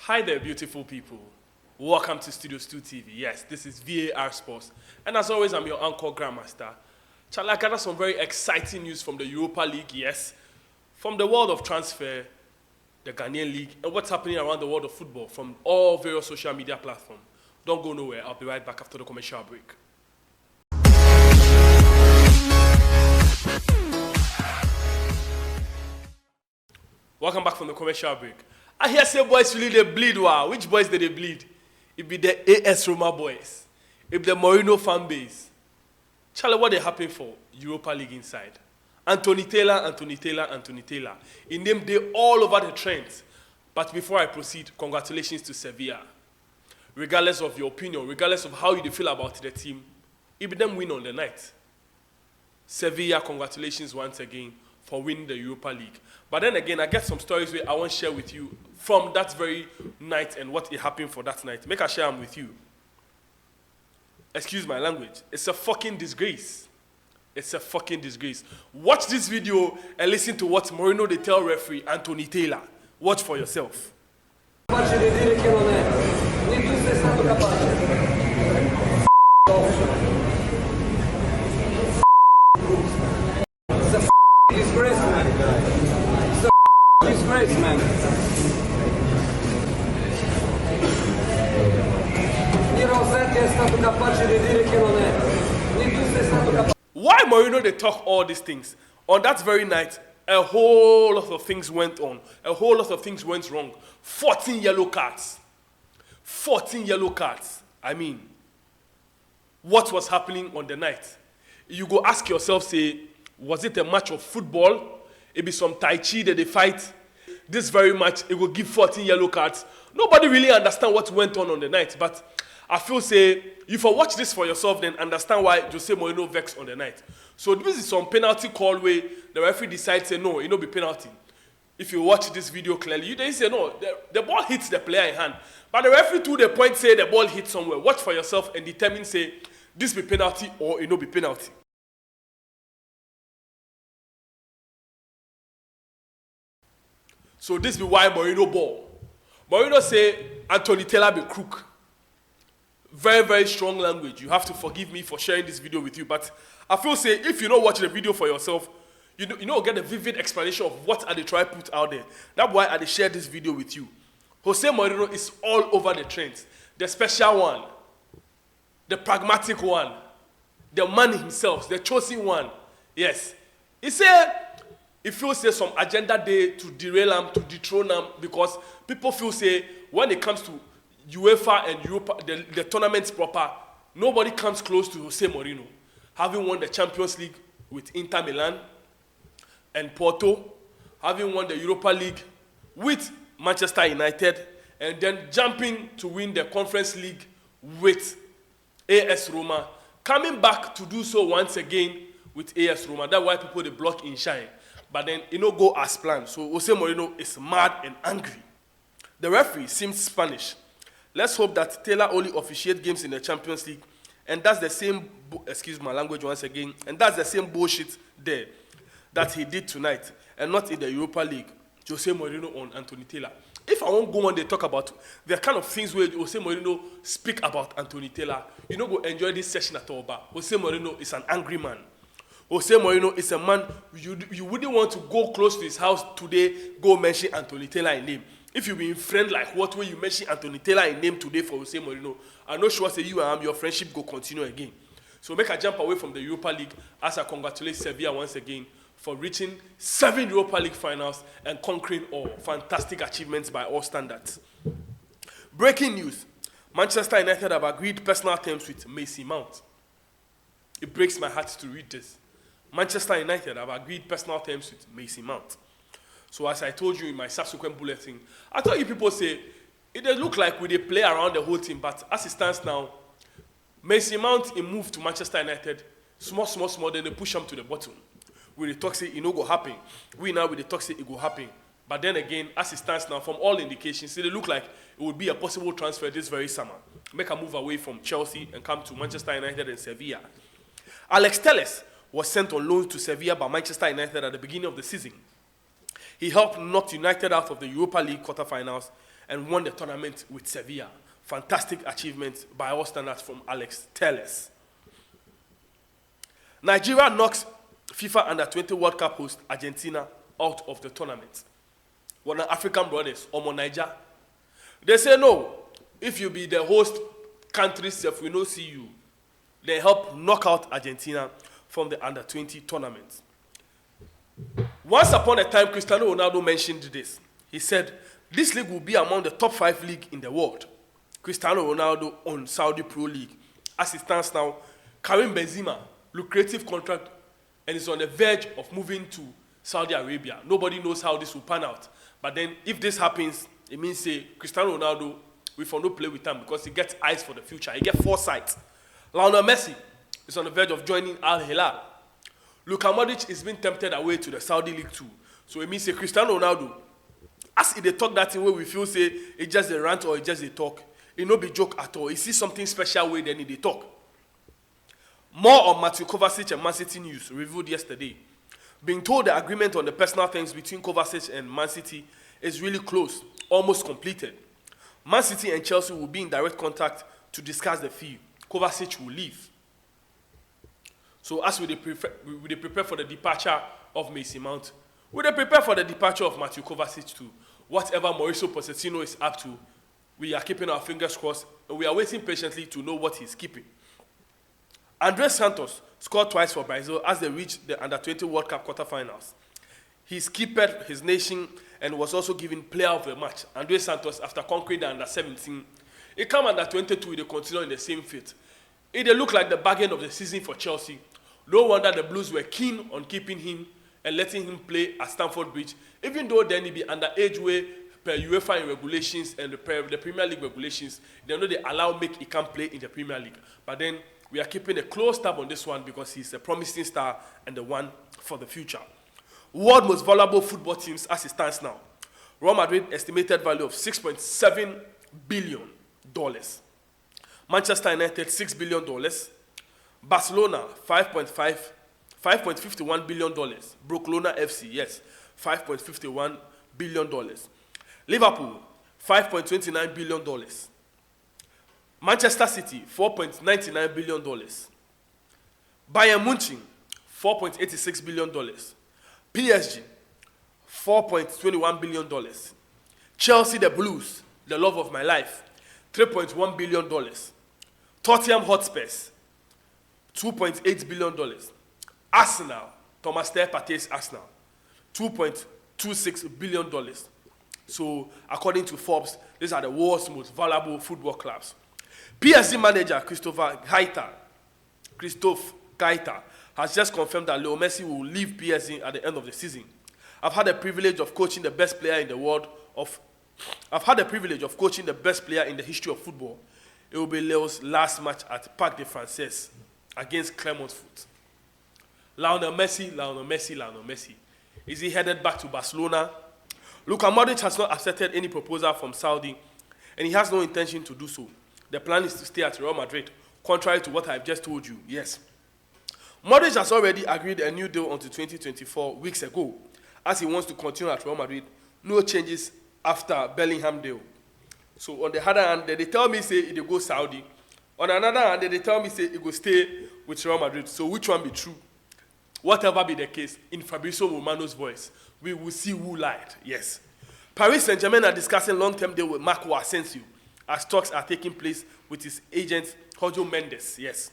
Hi there, beautiful people. Welcome to Studio 2 TV. Yes, this is V.A.R. Sports. And as always, I'm your anchor grandmaster. Charlie, I gather some very exciting news from the Europa League, yes. From the world of transfer, the Ghanaian League, and what's happening around the world of football from all various social media platforms. Don't go nowhere. I'll be right back after the commercial break. Welcome back from the commercial break. I hear say boys really they bleed. Wow. Which boys did they bleed? It be the AS Roma boys. It be the Mourinho fan base. Charlie, what they happen for Europa League inside? Anthony Taylor. In them, they all over the trends. But before I proceed, congratulations to Sevilla. Regardless of your opinion, regardless of how you feel about the team, it be them win on the night. Sevilla, congratulations once again for winning the Europa League. But then again, I get some stories where I want to share with you from that very night and what happened for that night. Make a share them with you. Excuse my language. It's a fucking disgrace. It's a fucking disgrace. Watch this video and listen to what Mourinho they tell referee Anthony Taylor. Watch for yourself. Disgrace, man. It's a disgrace, man. Why Mourinho they talk all these things? On that very night, a whole lot of things went on. A whole lot of things went wrong. 14 yellow cards. 14 yellow cards. I mean, what was happening on the night? You go ask yourself, say, was it a match of football? It be some Tai Chi that they fight. This very match, it will give 14 yellow cards. Nobody really understand what went on the night. But I feel say, if you watch this for yourself, then understand why Jose Mourinho vexed on the night. So this is some penalty call where the referee decides, say, no, it no be penalty. If you watch this video clearly, they say, no, the ball hits the player in hand. But the referee to the point say the ball hit somewhere. Watch for yourself and determine, say, this be penalty or it no be penalty. So this be why Mourinho ball. Mourinho say Anthony Taylor be crook. Very, very strong language. You have to forgive me for sharing this video with you. But I feel say if you don't watch the video for yourself, you know get a vivid explanation of what they try to put out there. That's why I share this video with you. Jose Mourinho is all over the trends. The special one, the pragmatic one, the man himself, the chosen one. Yes. He said it feels say some agenda day to derail him, to dethrone him, because people feel say when it comes to UEFA and Europa, the tournaments proper, nobody comes close to Jose Mourinho. Having won the Champions League with Inter Milan and Porto, having won the Europa League with Manchester United, and then jumping to win the Conference League with AS Roma, coming back to do so once again with AS Roma. That's why people they block in shine. But then it no go as planned. So Jose Mourinho is mad and angry. The referee seems Spanish. Let's hope that Taylor only officiates games in the Champions League, and that's the same, excuse my language once again, and that's the same bullshit there that he did tonight, and not in the Europa League. Jose Mourinho on Anthony Taylor. If I won't go on, they talk about the kind of things where Jose Mourinho speak about Anthony Taylor, you know, go enjoy this session at all. But Jose Mourinho is an angry man. Jose Mourinho is a man you wouldn't want to go close to his house today, go mention Anthony Taylor in name. If you be in friend like what way you mention Anthony Taylor in name today for Jose Mourinho, I'm not sure say you and your friendship go continue again. So make a jump away from the Europa League as I congratulate Sevilla once again for reaching 7 Europa League finals and conquering all. Fantastic achievements by all standards. Breaking news. Manchester United have agreed personal terms with Mason Mount. It breaks my heart to read this. Manchester United have agreed personal terms with Mason Mount. So as I told you in my subsequent bulletin, I thought you people say, it does look like we play around the whole team, but as it stands now, Mason Mount he moved to Manchester United, small, then they push him to the bottom. With the talk say it no go happen. We now with the talk say it go happen. But then again, as it stands now, from all indications, it look like it would be a possible transfer this very summer. Make a move away from Chelsea and come to Manchester United and Sevilla. Alex Telles was sent on loan to Sevilla by Manchester United at the beginning of the season. He helped knock United out of the Europa League quarterfinals and won the tournament with Sevilla. Fantastic achievement by all standards from Alex Telles. Nigeria knocks FIFA Under-20 World Cup host Argentina out of the tournament. One of African brothers, Omo Niger. They say no, if you be the host country, self, we no see you. They help knock out Argentina from the Under-20 tournament. Once upon a time, Cristiano Ronaldo mentioned this. He said, this league will be among the top 5 leagues in the world. Cristiano Ronaldo on Saudi Pro League. As it stands now, Karim Benzema, lucrative contract, and is on the verge of moving to Saudi Arabia. Nobody knows how this will pan out. But then, if this happens, it means Cristiano Ronaldo, we for no play with him because he gets eyes for the future. He gets foresight. Lionel Messi is on the verge of joining Al Hilal. Luka Modric is being tempted away to the Saudi League too. So it means Cristiano Ronaldo, as if they talk that thing where we feel it's just a rant or it's just a talk, it no be joke at all. He sees something special way than they talk. More on Matthew Kovacic and Man City news revealed yesterday. Being told the agreement on the personal things between Kovacic and Man City is really close, almost completed. Man City and Chelsea will be in direct contact to discuss the fee. Kovacic will leave. So as we prepare for the departure of Mason Mount, we prepare for the departure of Matthew Kovacic too. Whatever Mauricio Pochettino is up to, we are keeping our fingers crossed and we are waiting patiently to know what he's keeping. Andres Santos scored twice for Brazil as they reached the Under-20 World Cup quarterfinals. He skipped his nation and was also given player of the match. Andres Santos, after conquering the Under-17, he came Under-22, they continue in the same fate. It looked like the bargain of the season for Chelsea. No wonder the Blues were keen on keeping him and letting him play at Stamford Bridge, even though then he be underage way per UEFA regulations and the Premier League regulations. They know they allow he can't play in the Premier League. But then we are keeping a close tab on this one because he's a promising star and the one for the future. World most valuable football teams as it stands now. Real Madrid estimated value of $6.7 billion. Manchester United $6 billion. Barcelona $5.51 billion. Barcelona FC, yes, $5.51 billion. Liverpool $5.29 billion. Manchester City $4.99 billion. Bayern Munich $4.86 billion. PSG $4.21 billion. Chelsea the Blues, the love of my life, $3.1 billion. Tottenham Hotspurs $2.8 billion. Arsenal, Thomas Partey's Arsenal, $2.26 billion. So, according to Forbes, these are the world's most valuable football clubs. PSG manager Christophe Gaita has just confirmed that Leo Messi will leave PSG at the end of the season. I've had the privilege of coaching the best player in the world I've had the privilege of coaching the best player in the history of football. It will be Leo's last match at Parc des Français against Clermont Foot. Lionel Messi. Is he headed back to Barcelona? Luka Modric has not accepted any proposal from Saudi, and he has no intention to do so. The plan is to stay at Real Madrid, contrary to what I've just told you. Yes. Modric has already agreed a new deal until 2024 weeks ago, as he wants to continue at Real Madrid. No changes after Bellingham deal. So on the other hand, they tell me say they go Saudi. On another hand, they tell me say he go stay with Real Madrid. So which one be true? Whatever be the case, in Fabrizio Romano's voice, we will see who lied. Yes. Paris Saint-Germain are discussing long-term deal with Marco Asensio as talks are taking place with his agent, Jorge Mendes. Yes.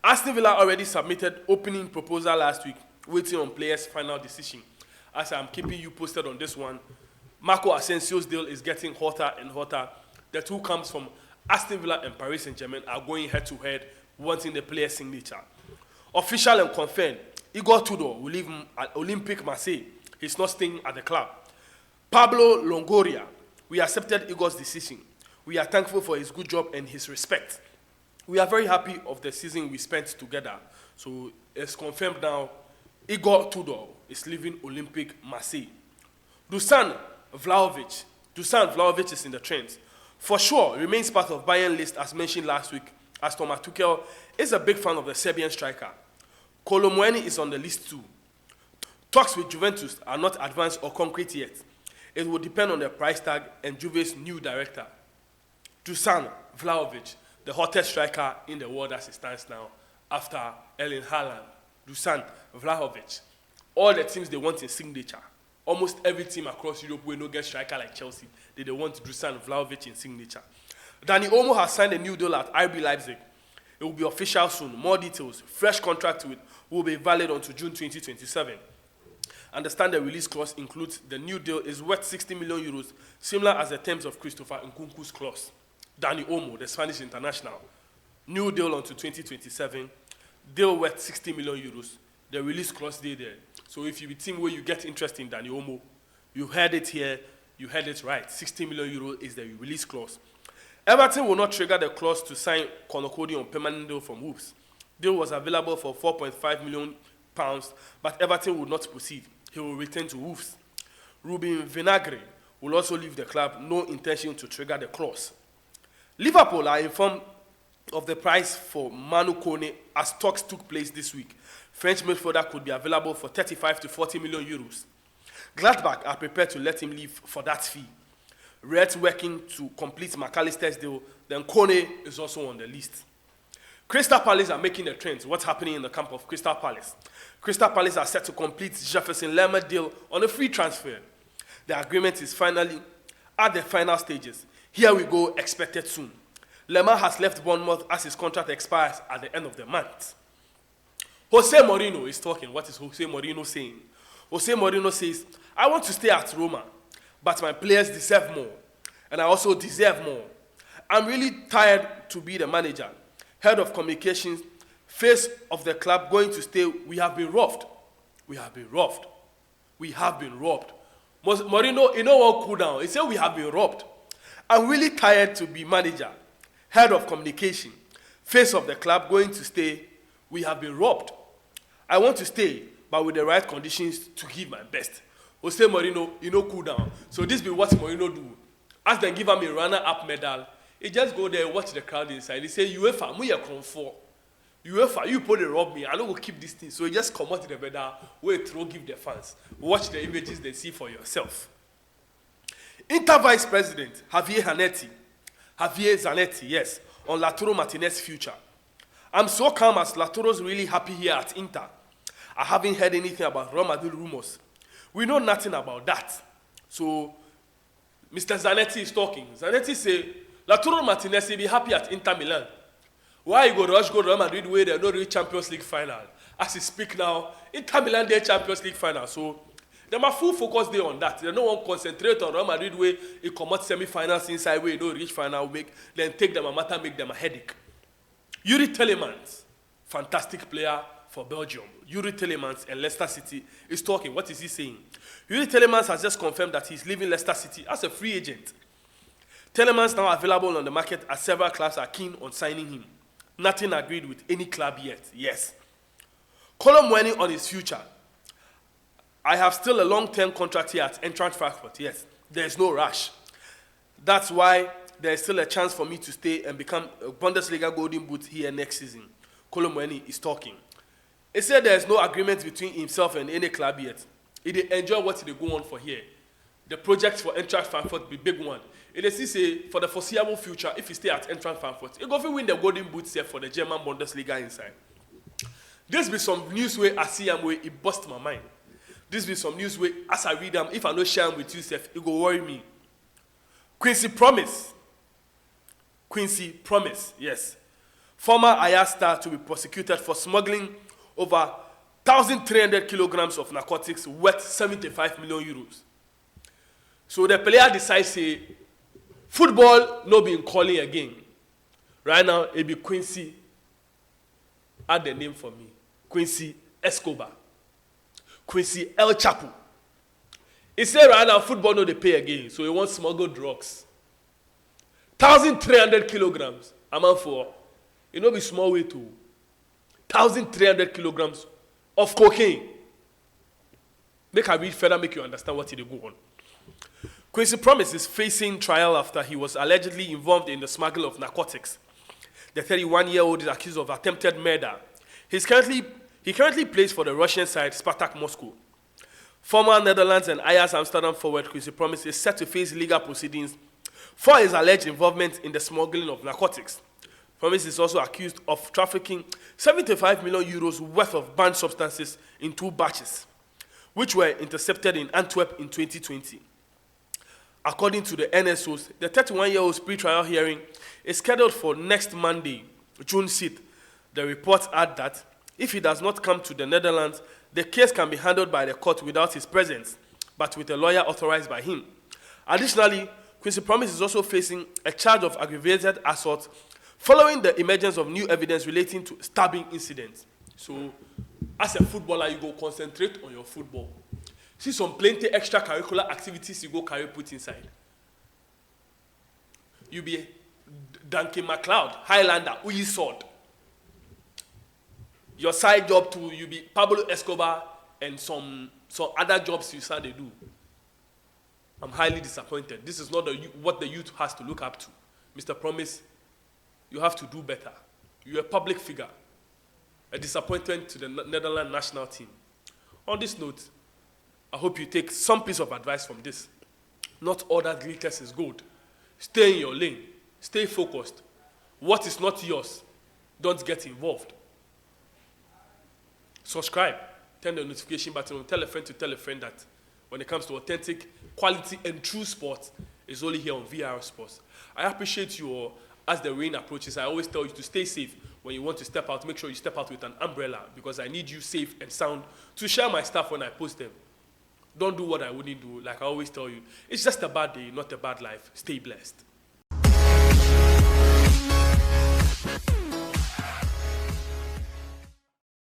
Aston Villa already submitted opening proposal last week, waiting on players' final decision. As I'm keeping you posted on this one, Marco Asensio's deal is getting hotter and hotter. The two camps from Aston Villa and Paris Saint-Germain are going head-to-head, wanting the player's signature. Official and confirmed, Igor Tudor will leave at Olympique Marseille. He's not staying at the club. Pablo Longoria, we accepted Igor's decision. We are thankful for his good job and his respect. We are very happy of the season we spent together. So it's confirmed now, Igor Tudor is leaving Olympique Marseille. Dusan Vlahovic is in the trends. For sure, remains part of Bayern list as mentioned last week, as Thomas Tuchel is a big fan of the Serbian striker. Kolo Muani is on the list too. Talks with Juventus are not advanced or concrete yet. It will depend on the price tag and Juve's new director, Dusan Vlahovic, the hottest striker in the world as it stands now, after Erling Haaland. Dusan Vlahovic. All the teams they want in signature. Almost every team across Europe will not get striker like Chelsea. They want Dusan Vlahovic in signature. Dani Olmo has signed a new deal at RB Leipzig. It will be official soon. More details. Fresh contract will be valid until June 2027. Understand the release clause includes the new deal is worth 60 million euros, similar as the terms of Christopher Nkunku's clause. Dani Olmo, the Spanish international. New deal until 2027. Deal worth 60 million euros. The release clause there. So if you be team where you get interest in Dani Olmo, you heard it here, you heard it right. 60 million euros is the release clause. Everton will not trigger the clause to sign Conor Cody on permanent deal from Wolves. Deal was available for £4.5 million, but Everton will not proceed. He will return to Wolves. Ruben Vinagre will also leave the club, no intention to trigger the clause. Liverpool are informed of the price for Manu Kone as talks took place this week. French midfielder could be available for 35 to 40 million euros. Gladbach are prepared to let him leave for that fee. Reds working to complete McAllister's deal, then Kone is also on the list. Crystal Palace are making a trend. What's happening in the camp of Crystal Palace? Crystal Palace are set to complete Jefferson Lerma deal on a free transfer. The agreement is finally at the final stages. Here we go, expected soon. Lerma has left Bournemouth as his contract expires at the end of the month. Jose Mourinho is talking. What is Jose Mourinho saying? Jose Mourinho says, I want to stay at Roma, but my players deserve more, and I also deserve more. I'm really tired to be the manager, head of communications, face of the club, going to stay. We have been robbed. We have been robbed. We have been robbed. Mourinho, you know what, cool down. He said we have been robbed. I'm really tired to be manager, head of communication, face of the club, going to stay. We have been robbed. I want to stay, but with the right conditions to give my best. Jose Mourinho, you know, cool down. So this be what Mourinho do. As they give him a runner-up medal, he just go there, watch the crowd inside. He say, UEFA, me a comfort. UEFA, you put the rob me, I don't go keep this thing. So he just come out to the medal, wait, throw, give the fans. Watch the images they see for yourself. Inter Vice President Javier Zanetti, yes, on Lautaro Martinez's future. I'm so calm as Lautaro's really happy here at Inter. I haven't heard anything about Real Madrid rumors. We know nothing about that. So, Mr. Zanetti is talking. Zanetti say, Lautaro Martinez will be happy at Inter Milan. Why you go rush go Real Madrid where they no reach Champions League final? As he speak now, Inter Milan their Champions League final. So, they are full focus there on that. They don't want to concentrate on Real Madrid where it come out semi-finals inside where you don't reach final, then take them a matter, make them a headache. Yuri Telemans, fantastic player for Belgium. Yuri Telemans and Leicester City is talking. What is he saying? Yuri Telemans has just confirmed that he's leaving Leicester City as a free agent. Telemans now available on the market as several clubs are keen on signing him. Nothing agreed with any club yet. Yes. Colm Muani on his future. I have still a long-term contract here at Eintracht Frankfurt. Yes. There is no rush. That's why there is still a chance for me to stay and become a Bundesliga Golden Boot here next season. Colm Muani is talking. He said there is no agreement between himself and any club yet. He enjoy what they go on for here. The project for Eintracht Frankfurt be big one. It is say for the foreseeable future, if he stay at Eintracht Frankfurt, he go to win the Golden Boot here for the German Bundesliga inside. This be some news where I see him where it bust my mind. This be some news where as I read them, if I no share them with you, it go worry me. Quincy Promes, yes. Former Ajax star to be prosecuted for smuggling over 1,300 kilograms of narcotics worth 75 million euros. So the player decides, say, football no being calling again. Right now, it be Quincy. Add the name for me. Quincy Escobar. Quincy El Chapo. He said right now, football no they pay again. So he wants smuggle drugs. 1,300 kilograms. I'm on for. It no be small way too. 1,300 kilograms of cocaine. Make I read further, make you understand what he go on. Quincy Promes is facing trial after he was allegedly involved in the smuggle of narcotics. The 31-year-old is accused of attempted murder. He currently plays for the Russian side Spartak Moscow. Former Netherlands and Ajax Amsterdam forward Quincy Promes is set to face legal proceedings for his alleged involvement in the smuggling of narcotics. Promes is also accused of trafficking 75 million euros worth of banned substances in 2 batches, which were intercepted in Antwerp in 2020. According to the NSOs, the 31-year-old's pre-trial hearing is scheduled for next Monday, June 6th. The reports add that if he does not come to the Netherlands, the case can be handled by the court without his presence, but with a lawyer authorized by him. Additionally, Quincy Promes is also facing a charge of aggravated assault following the emergence of new evidence relating to stabbing incidents. So, as a footballer, you go concentrate on your football. See some plenty extracurricular activities you go carry put inside. You be Duncan MacLeod, Highlander, Uyi Sword. Your side job too, you be Pablo Escobar and some other jobs you start to do. I'm highly disappointed. This is not what the youth has to look up to. Mr. Promes, you have to do better. You're a public figure. A disappointment to the Netherlands national team. On this note, I hope you take some piece of advice from this. Not all that glitters is gold. Stay in your lane. Stay focused. What is not yours, don't get involved. Subscribe. Turn the notification button on. Tell a friend to tell a friend that when it comes to authentic, quality, and true sports, it's only here on V.A.R. Sports. I appreciate you all. As the rain approaches, I always tell you to stay safe. When you want to step out, make sure you step out with an umbrella because I need you safe and sound to share my stuff when I post them. Don't do what I wouldn't do, like I always tell you. It's just a bad day, not a bad life. Stay blessed.